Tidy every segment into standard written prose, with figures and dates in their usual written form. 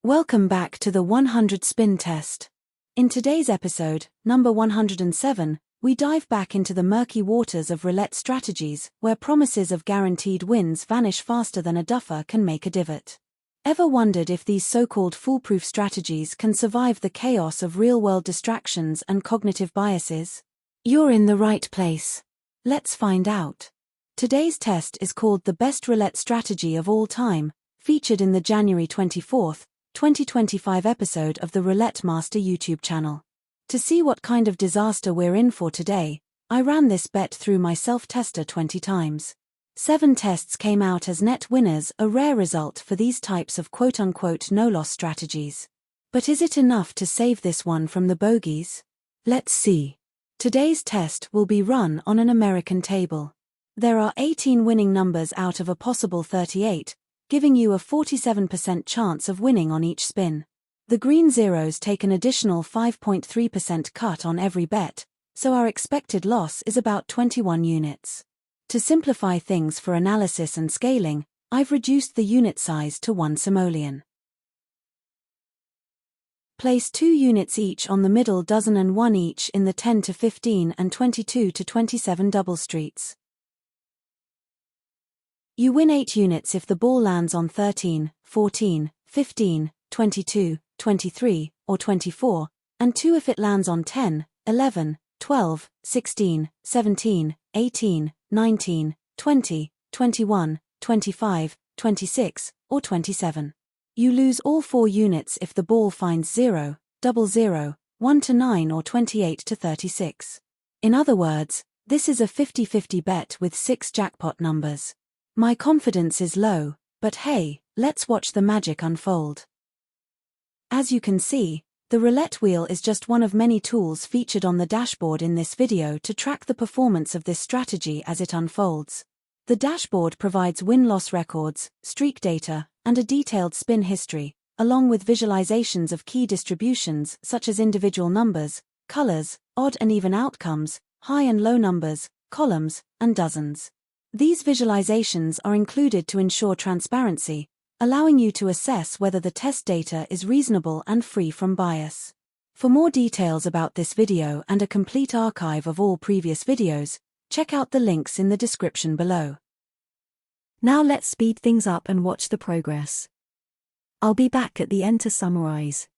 Welcome back to the 100 spin test. In today's episode, number 107, we dive back into the murky waters of roulette strategies, where promises of guaranteed wins vanish faster than a duffer can make a divot. Ever wondered if these so-called foolproof strategies can survive the chaos of real-world distractions and cognitive biases? You're in the right place. Let's find out. Today's test is called the best roulette strategy of all time, featured in the January 24, 2025 episode of the Roulette Master YouTube channel. To see what kind of disaster we're in for today, I ran this bet through my self-tester 20 times. 7 tests came out as net winners, a rare result for these types of quote-unquote no-loss strategies. But is it enough to save this one from the bogeys? Let's see. Today's test will be run on an American table. There are 18 winning numbers out of a possible 38, giving you a 47% chance of winning on each spin. The green zeros take an additional 5.3% cut on every bet, so our expected loss is about 21 units. To simplify things for analysis and scaling, I've reduced the unit size to 1 simoleon. Place 2 units each on the middle dozen and 1 each in the 10 to 15 and 22 to 27 double streets. You win 8 units if the ball lands on 13, 14, 15, 22, 23, or 24, and 2 if it lands on 10, 11, 12, 16, 17, 18, 19, 20, 21, 25, 26, or 27. You lose all 4 units if the ball finds 0, 00, 1 to 9 or 28 to 36. In other words, this is a 50-50 bet with 6 jackpot numbers. My confidence is low, but hey, let's watch the magic unfold. As you can see, the roulette wheel is just one of many tools featured on the dashboard in this video to track the performance of this strategy as it unfolds. The dashboard provides win-loss records, streak data, and a detailed spin history, along with visualizations of key distributions such as individual numbers, colors, odd and even outcomes, high and low numbers, columns, and dozens. These visualizations are included to ensure transparency, allowing you to assess whether the test data is reasonable and free from bias. For more details about this video and a complete archive of all previous videos, check out the links in the description below. Now let's speed things up and watch the progress. I'll be back at the end to summarize.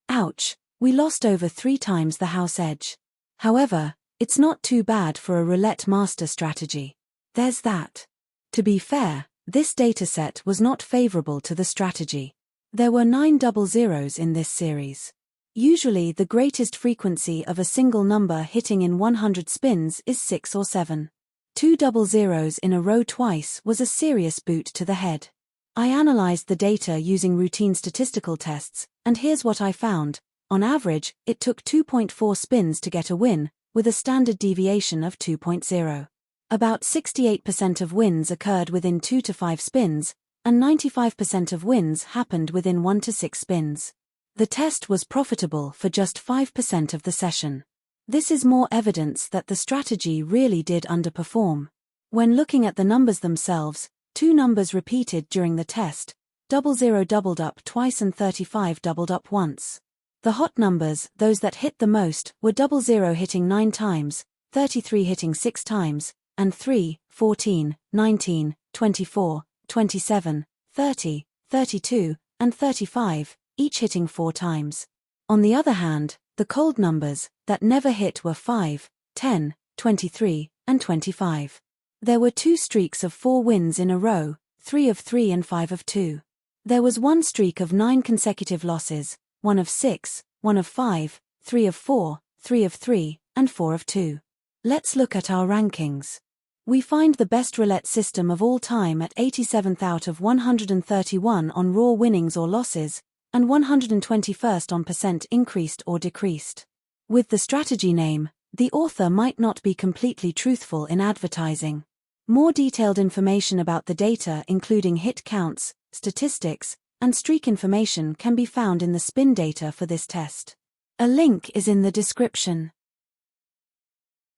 Ouch, we lost over 3 times the house edge. However, it's not too bad for a roulette master strategy. There's that. To be fair, this dataset was not favorable to the strategy. There were 9 double zeros in this series. Usually the greatest frequency of a single number hitting in 100 spins is 6 or 7. 2 double zeros in a row twice was a serious boot to the head. I analyzed the data using routine statistical tests, and here's what I found. On average, it took 2.4 spins to get a win, with a standard deviation of 2.0. About 68% of wins occurred within 2 to 5 spins, and 95% of wins happened within 1 to 6 spins. The test was profitable for just 5% of the session. This is more evidence that the strategy really did underperform. When looking at the numbers themselves, 2 numbers repeated during the test, 00 doubled up twice and 35 doubled up once. The hot numbers, those that hit the most, were 00 hitting 9 times, 33 hitting 6 times, and 3, 14, 19, 24, 27, 30, 32, and 35, each hitting 4 times. On the other hand, the cold numbers, that never hit were 5, 10, 23, and 25. There were 2 streaks of 4 wins in a row, 3 of 3 and 5 of 2. There was 1 streak of 9 consecutive losses, 1 of 6, 1 of 5, 3 of 4, 3 of 3, and 4 of 2. Let's look at our rankings. We find the best roulette system of all time at 87th out of 131 on raw winnings or losses, and 121st on percent increased or decreased. With the strategy name, the author might not be completely truthful in advertising. More detailed information about the data, including hit counts, statistics, and streak information, can be found in the spin data for this test. A link is in the description.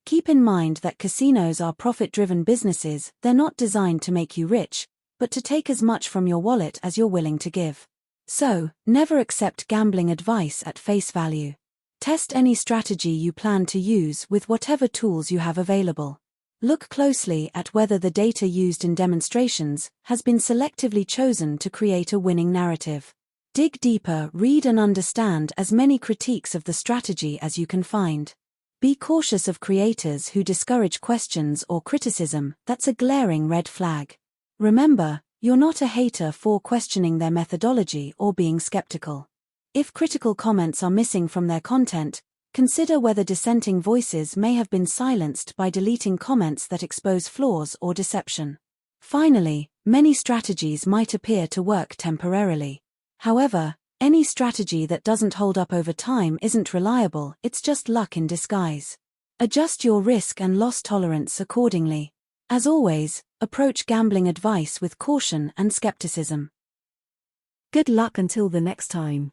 Keep in mind that casinos are profit-driven businesses. They're not designed to make you rich, but to take as much from your wallet as you're willing to give. So, never accept gambling advice at face value. Test any strategy you plan to use with whatever tools you have available. Look closely at whether the data used in demonstrations has been selectively chosen to create a winning narrative. Dig deeper, read and understand as many critiques of the strategy as you can find. Be cautious of creators who discourage questions or criticism. That's a glaring red flag. Remember, you're not a hater for questioning their methodology or being skeptical. If critical comments are missing from their content, consider whether dissenting voices may have been silenced by deleting comments that expose flaws or deception. Finally, many strategies might appear to work temporarily. However, any strategy that doesn't hold up over time isn't reliable, it's just luck in disguise. Adjust your risk and loss tolerance accordingly. As always, approach gambling advice with caution and skepticism. Good luck until the next time.